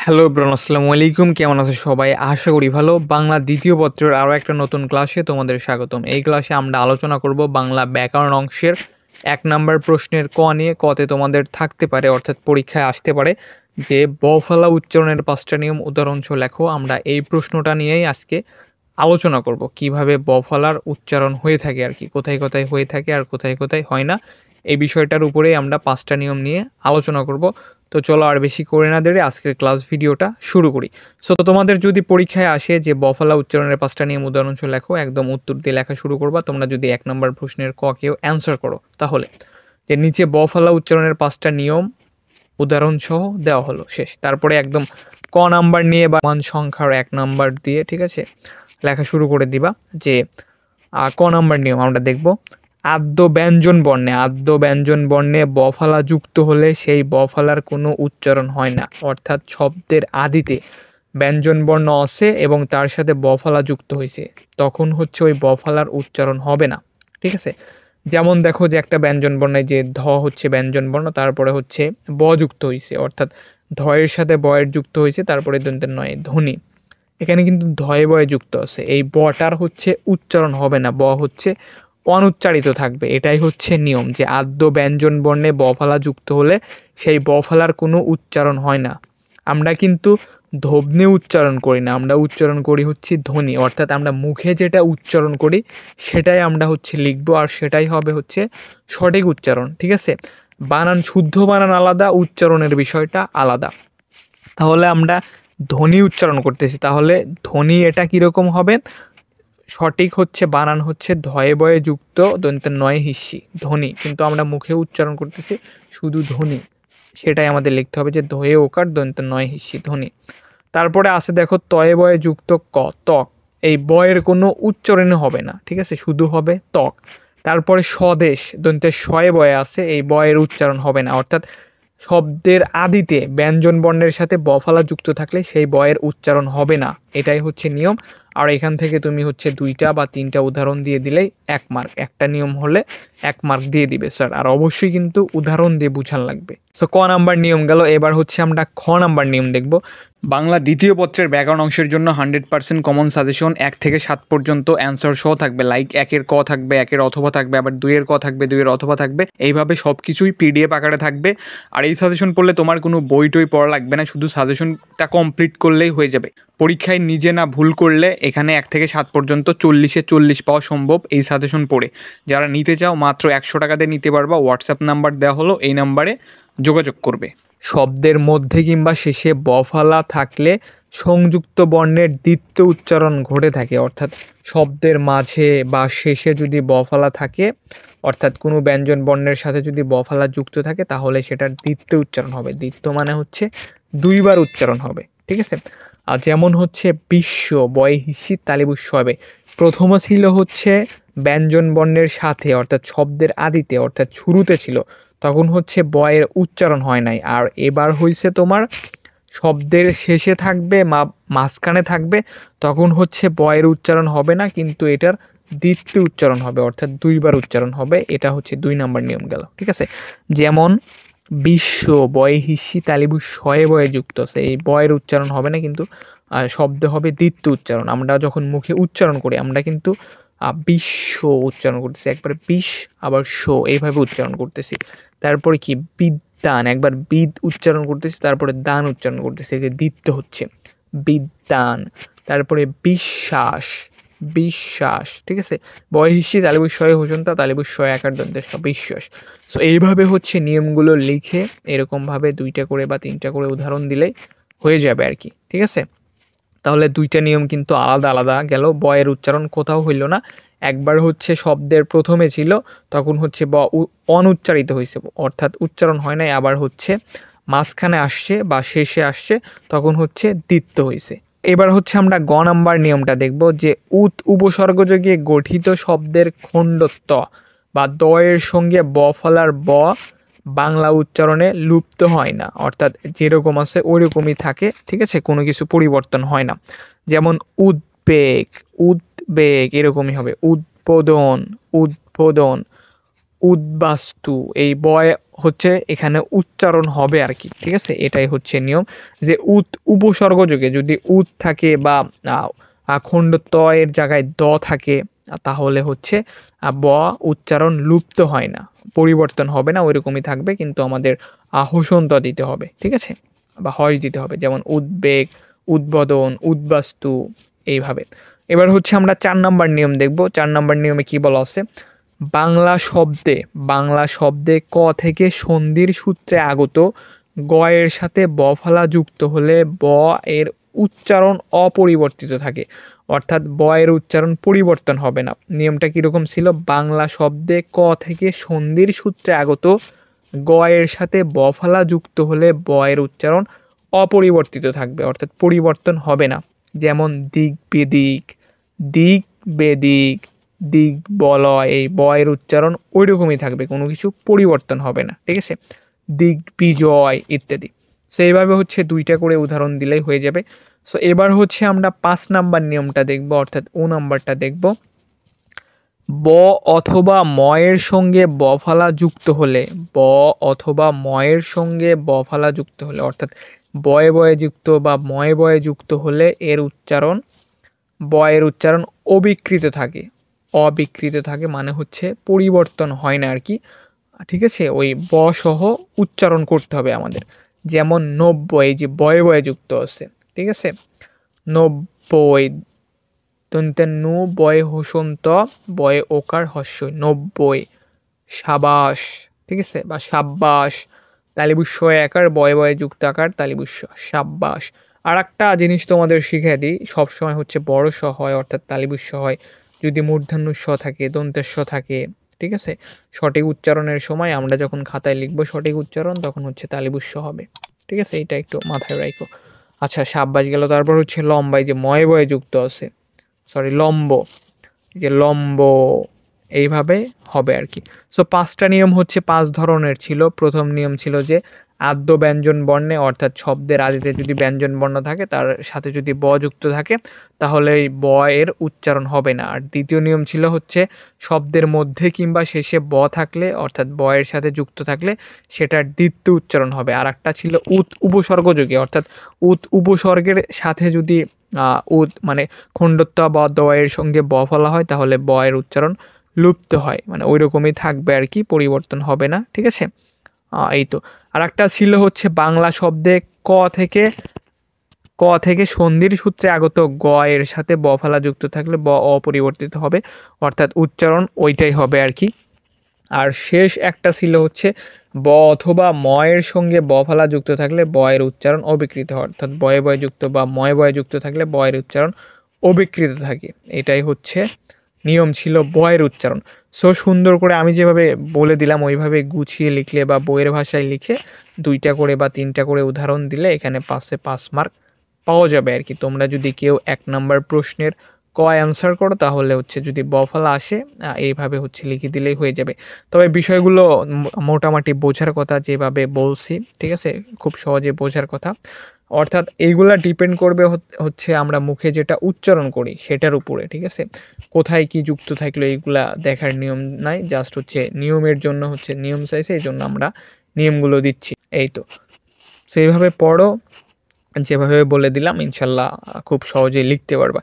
Hello everyone, আসসালামু আলাইকুম। কেমন আছো সবাই? আশা করি ভালো। বাংলা দ্বিতীয় পত্রের আরও একটা নতুন ক্লাসে তোমাদের স্বাগতম। এই ক্লাসে আমরা আলোচনা করব বাংলা ব্যাকরণ অংশের ১ নাম্বার প্রশ্নের ক নিয়ে। কতে তোমাদের থাকতে পারে, অর্থাৎ পরীক্ষায় আসতে পারে যে ব ফলা উচ্চারণের ৫টা নিয়ম উদাহরণসহ লেখো। আমরা এই প্রশ্নটা নিয়েই আজকে আলোচনা করব কিভাবে ব ফলার উচ্চারণ হয়ে থাকে আর কি, কোথায় কোথায় হয়ে থাকে আর কোথায় কোথায় হয় না। এই বিষয়টার উপরেই আমরা ৫টা নিয়ম নিয়ে আলোচনা করব। তো চলো আর বেশি করে না দেরি আজকের ক্লাস ভিডিওটা শুরু করি। সো তোমাদের যদি পরীক্ষায় আসে যে বফলা উচ্চারণের ৫টা নিয়ম উদাহরণসহ লেখো, একদম উত্তর দিয়ে লেখা শুরু করবা। তোমরা যদি ১ নম্বর প্রশ্নের ক কেও অ্যান্সার করো, তাহলে যে নিচে বফলা উচ্চারণের ৫টা নিয়ম উদাহরণসহ দেওয়া হলো, শেষ। তারপরে একদম ক নাম্বার নিয়ে বা মান সংখ্যার ১ নাম্বার দিয়ে, ঠিক আছে, লেখা শুরু করে দিবা। যে ক নাম্বার নিয়ম আমরা দেখব, আদ্য ব্যঞ্জন বর্ণে বফলা যুক্ত হলে সেই বফলার কোনো উচ্চারণ হয় না। অর্থাৎ শব্দের আদিতে ব্যঞ্জন বর্ণ আছে এবং তার সাথে বফলা যুক্ত হয়েছে, তখন হচ্ছে ওই বফলার উচ্চারণ হবে না। ঠিক আছে, যেমন দেখো যে একটা ব্যঞ্জন বর্ণে যে ধ হচ্ছে ব্যঞ্জন বর্ণ, তারপরে হচ্ছে ব যুক্ত হয়েছে, অর্থাৎ ধয়ের সাথে বয়ের যুক্ত হয়েছে, তারপরে দন্তের নয় ধ্বনি। এখানে কিন্তু ধয়ে বয়ে যুক্ত আছে, এই বটার হচ্ছে উচ্চারণ হবে না, ব হচ্ছে অনুচ্চারিত থাকবে। এটাই হচ্ছে নিয়ম, যে আদ্য ব্যঞ্জন বর্ণে বফলা যুক্ত হলে সেই বফলার কোনো উচ্চারণ হয় না। আমরা কিন্তু ধ্বনি উচ্চারণ করি না, আমরা উচ্চারণ করি হচ্ছে ধ্বনি, অর্থাৎ আমরা মুখে যেটা উচ্চারণ করি সেটাই আমরা হচ্ছে লিখবো, আর সেটাই হবে হচ্ছে সঠিক উচ্চারণ। ঠিক আছে, বানান, শুদ্ধ বানান আলাদা, উচ্চারণের বিষয়টা আলাদা। তাহলে আমরা ধ্বনি উচ্চারণ করতেছি, তাহলে ধ্বনি এটা কীরকম হবে? সঠিক হচ্ছে বানান হচ্ছে ধয়ে বয়ে যুক্ত দন্তের নয় হিস্যি ধ্বনি, কিন্তু আমরা মুখে উচ্চারণ করতেছি শুধু ধ্বনি, সেটাই আমাদের লিখতে হবে যে ধয়ে ওকার দন্তের নয় হিস্যি ধ্বনি। তারপরে আছে দেখো তয়ে বয়ে যুক্ত ক, ত্বক। এই বয়ের কোনো উচ্চারণ হবে না, ঠিক আছে, শুধু হবে ত্বক। তারপরে স্বদেশ দন্তের শয়ে বয়ে আছে, এই বয়ের উচ্চারণ হবে না, অর্থাৎ শব্দের আদিতে ব্যঞ্জন বর্ণের সাথে বফলা যুক্ত থাকলে সেই বয়ের উচ্চারণ হবে না। এটাই হচ্ছে নিয়ম। আর এখান থেকে তুমি হচ্ছে 2টা বা 3টা উদাহরণ দিয়ে দিলেই 1 মার্ক। একটা নিয়ম হলে 1 মার্ক দিয়ে দিবে স্যার, আর অবশ্যই কিন্তু উদাহরণ দিয়ে বুঝান লাগবে। সো ক নাম্বার নিয়ম গেল। এবার হচ্ছে আমরা খ নাম্বার নিয়ম দেখব। বাংলা দ্বিতীয় পত্রের ব্যাকরণ অংশের জন্য 100% কমন সাজেশন, 1 থেকে 7 পর্যন্ত অ্যান্সার সহ থাকবে। লাইক 1-এর ক থাকবে, 1-এর অথবা থাকবে, আবার 2-এর ক থাকবে, 2-এর অথবা থাকবে, এইভাবে সব কিছুই পিডিএফ আকারে থাকবে। আর এই সাজেশন পড়লে তোমার কোনো বই টই পড়া লাগবে না, শুধু সাজেশনটা কমপ্লিট করলেই হয়ে যাবে। পরীক্ষায় নিজে না ভুল করলে এখানে 1 থেকে 7 পর্যন্ত 40-এ 40 পাওয়া সম্ভব এই সাজেশন পড়ে। যারা নিতে চাও মাত্র 100 টাকা দিয়ে নিতে পারবা। হোয়াটসঅ্যাপ নাম্বার দেওয়া হলো, এই নাম্বারে যোগাযোগ করবে। শব্দের মধ্যে কিংবা শেষে বফলা থাকলে সংযুক্ত বর্ণের দ্বিত্ব উচ্চারণ ঘটে থাকে, অর্থাৎ শব্দের মাঝে বা শেষে যদি বফলা থাকে, অর্থাৎ কোনো ব্যঞ্জন বর্ণের সাথে যদি বফলা যুক্ত থাকে, তাহলে সেটার দ্বিত্ব উচ্চারণ হবে। দ্বিত্ব মানে হচ্ছে 2বার উচ্চারণ হবে। ঠিক আছে, আর যেমন হচ্ছে বিশ্ব, বয়ে হিস্যি তালিবুস্য হবে। প্রথমে ছিল হচ্ছে ব্যঞ্জন বর্ণের সাথে, অর্থাৎ শব্দের আদিতে, অর্থাৎ শুরুতে ছিল, তখন হচ্ছে বয়ের উচ্চারণ হয় নাই। আর এবার হয়েছে তোমার শব্দের শেষে থাকবে, মাঝখানে থাকবে, তখন হচ্ছে বয়ের উচ্চারণ হবে না, কিন্তু এটার দ্বিতীয় উচ্চারণ হবে, অর্থাৎ 2বার উচ্চারণ হবে। এটা হচ্ছে 2 নাম্বার নিয়ম গেল। ঠিক আছে, যেমন বিশ্ব, বয়ে হিস্যি তালিবু শয়ে বয়ে যুক্ত আছে, এই বয়ের উচ্চারণ হবে না, কিন্তু শব্দ হবে দ্বিতীয় উচ্চারণ। আমরা যখন মুখে উচ্চারণ করি আমরা কিন্তু বিশ্ব উচ্চারণ করতেছি, একবারে বিশ আবার শো, এইভাবে উচ্চারণ করতেছি। তারপরে কি বিদ্যান, একবার বিদ উচ্চারণ করতেছি, তারপরে দান উচ্চারণ করতেছি, এই যে দ্বিত্ব হচ্ছে বিদ্যান। তারপরে বিশ্বাস, বিশ্বাস। ঠিক আছে, বয় হিস্যি তালিবু শয়ে হোসন্তা তালিবু শয়ে একার দন্তের বিশ্বাস। সো এইভাবে হচ্ছে নিয়মগুলো লিখে এরকমভাবে 2টা করে বা 3টা করে উদাহরণ দিলেই হয়ে যাবে আর কি। ঠিক আছে, তাহলে 2টা নিয়ম কিন্তু আলাদা আলাদা গেল। বয়ের উচ্চারণ কোথাও হইল না, একবার হচ্ছে শব্দের প্রথমে ছিল তখন হচ্ছে ব অনুচ্চারিত হয়েছে, অর্থাৎ উচ্চারণ হয় নাই। আবার হচ্ছে মাঝখানে আসছে বা শেষে আসছে, তখন হচ্ছে দ্বিত্ব হয়েছে। এবার হচ্ছে আমরা গ নাম্বার নিয়মটা দেখব, যে উপসর্গযোগে গঠিত শব্দের খণ্ডত্ব বা দয়ের সঙ্গে ব ফলার ব বাংলা উচ্চারণে লুপ্ত হয় না, অর্থাৎ যেরকম আছে ওইরকমই থাকে। ঠিক আছে, কোনো কিছু পরিবর্তন হয় না। যেমন উদ্বেগ, উদ্বেগ এরকমই হবে। উদ্বোধন, উদ্বোধন। উদ্বাস্তু, এই বয় হচ্ছে এখানে উচ্চারণ হবে আর কি, ঠিক আছে। এটাই হচ্ছে নিয়ম, যে উপসর্গযোগে যদি থাকে বা খণ্ড ত এর জায়গায় দ থাকে, তাহলে হচ্ছে ব উচ্চারণ লুপ্ত হয় না, পরিবর্তন হবে না, ওইরকমই থাকবে, কিন্তু আমাদের হোসন্ত দিতে হবে, ঠিক আছে, বা হয় দিতে হবে, যেমন উদ্বেগ, উদ্বোধন, উদ্বাস্তু, এইভাবে। এবার হচ্ছে আমরা 4 নাম্বার নিয়ম দেখব। 4 নাম্বার নিয়মে কি বলা আছে, বাংলা শব্দে ক থেকে সন্ধির সূত্রে আগত গ এর সাথে ব ফলা যুক্ত হলে ব এর উচ্চারণ অপরিবর্তিত থাকে, অর্থাৎ ব এর উচ্চারণ পরিবর্তন হবে না। নিয়মটা কিরকম ছিল, বাংলা শব্দে ক থেকে সন্ধির সূত্রে আগত গ এর সাথে ব ফলা যুক্ত হলে ব এর উচ্চারণ অপরিবর্তিত থাকবে, অর্থাৎ পরিবর্তন হবে না। যেমন দিক বেদিক, দিক বেদিক, দিক বলয়, এই ব এর উচ্চারণ ওই রকমই থাকবে, কোনো কিছু পরিবর্তন হবে না, ঠিক আছে। দিক বিজয় ইত্যাদি। সো এইভাবে হচ্ছে 2টা করে উদাহরণ দিলেই হয়ে যাবে। সো এবার হচ্ছে আমরা 5 নাম্বার নিয়মটা দেখব, অর্থাৎ ও নাম্বারটা দেখব। ব অথবা ম এর সঙ্গে ব ফলা যুক্ত হলে, ব অথবা ম এর সঙ্গে ব ফলা যুক্ত হলে, অর্থাৎ বয়ে বয়ে যুক্ত বা ময়ে বয়ে যুক্ত হলে এর উচ্চারণ, ব এর উচ্চারণ অবিকৃত থাকে মানে হচ্ছে পরিবর্তন হয় না আর কি, ঠিক আছে। ওই ব সহ উচ্চারণ করতে হবে আমাদের। যেমন 90, এই যে বয়ে বয়ে যুক্ত আছে, ঠিক আছে, 90, দন্তে নু, বয়ে হসন্ত, বয়ে ওকার হস্যই, 90, সাবাস, ঠিক আছে, বা সাব্বাস, তালিবুস্য একার, বয়ে বয়ে যুক্ত আকার, তালিবুস্য, সাব্বাস। আর একটা জিনিস তোমাদের শিখিয়ে দিই, সবসময় হচ্ছে বড় স হয়, অর্থাৎ তালিবুস্য হয় যদি মূর্ধন্য স থাকে, দন্তের স থাকে, ঠিক আছে। সঠিক উচ্চারণের সময় আমরা যখন খাতায় লিখবো সঠিক উচ্চারণ, তখন হচ্ছে তালিবুস্য হবে, ঠিক আছে, এটা একটু মাথায় রাখো। আচ্ছা, সাব্বাস গেল। তারপর হচ্ছে লম্বা, এই যে ময়ে বয়ে যুক্ত আছে, সরি লম্ব, এই যে লম্ব, এইভাবে হবে আর কি। সো 5টা নিয়ম হচ্ছে 5 ধরনের ছিল। প্রথম নিয়ম ছিল যে আদ্য ব্যঞ্জন বর্ণে, অর্থাৎ শব্দের আদিতে যদি ব্যঞ্জন বর্ণ থাকে তার সাথে যদি ব যুক্ত থাকে তাহলে এই ব এর উচ্চারণ হবে না। আর দ্বিতীয় নিয়ম ছিল হচ্ছে শব্দের মধ্যে কিংবা শেষে ব থাকলে, অর্থাৎ ব এর সাথে যুক্ত থাকলে সেটার দ্বিতীয় উচ্চারণ হবে। আর একটা ছিল উপসর্গযোগে, অর্থাৎ উপসর্গের সাথে যদি মানে খণ্ডত্ব বা দ এর সঙ্গে ব ফলা হয় তাহলে ব এর উচ্চারণ লুপ্ত হয়, মানে ওই রকমই থাকবে আর কি, পরিবর্তন হবে না, ঠিক আছে। এই তো। আর একটা ছিল হচ্ছে বাংলা শব্দে ক থেকে সন্ধির সূত্রে আগত গ এর সাথে ব ফলা যুক্ত থাকলে ব অপরিবর্তিত হবে, অর্থাৎ উচ্চারণ ওইটাই হবে আর কি। আর শেষ একটা ছিল হচ্ছে ব অথবা ম এর সঙ্গে ব ফলা যুক্ত থাকলে ব এর উচ্চারণ অবিকৃত হয়, অর্থাৎ বয়ে বয়ে যুক্ত বা ময়ে বয়ে যুক্ত থাকলে ব এর উচ্চারণ অবিকৃত থাকে। এটাই হচ্ছে নিয়ম ছিল বয়ের উচ্চারণ। সো সুন্দর করে আমি যেভাবে বলে দিলাম ওইভাবে গুছিয়ে লিখলে বা বইয়ের ভাষায় লিখে 2টা করে বা 3টা করে উদাহরণ দিলে এখানে 5-এ 5 মার্ক পাওয়া যাবে আর কি। তোমরা যদি কেউ 1 নাম্বার প্রশ্নের ক অ্যান্সার করো তাহলে হচ্ছে যদি ব ফলা আসে এইভাবে হচ্ছে লিখে দিলেই হয়ে যাবে। তবে বিষয়গুলো মোটামুটি বোঝার কথা, যেভাবে বলছি, ঠিক আছে, খুব সহজে বোঝার কথা। অর্থাৎ এইগুলা ডিপেন্ড করবে হচ্ছে আমরা মুখে যেটা উচ্চারণ করি সেটার উপরে, ঠিক আছে। কোথায় কি যুক্ত থাকলো এইগুলা দেখার নিয়ম নাই, জাস্ট হচ্ছে নিয়মের জন্য হচ্ছে নিয়ম চাইছে, এই জন্য আমরা নিয়মগুলো দিচ্ছি, এই তো। সো এইভাবে পড়ো, যেভাবে বলে দিলাম ইনশাল্লাহ খুব সহজেই লিখতে পারবা।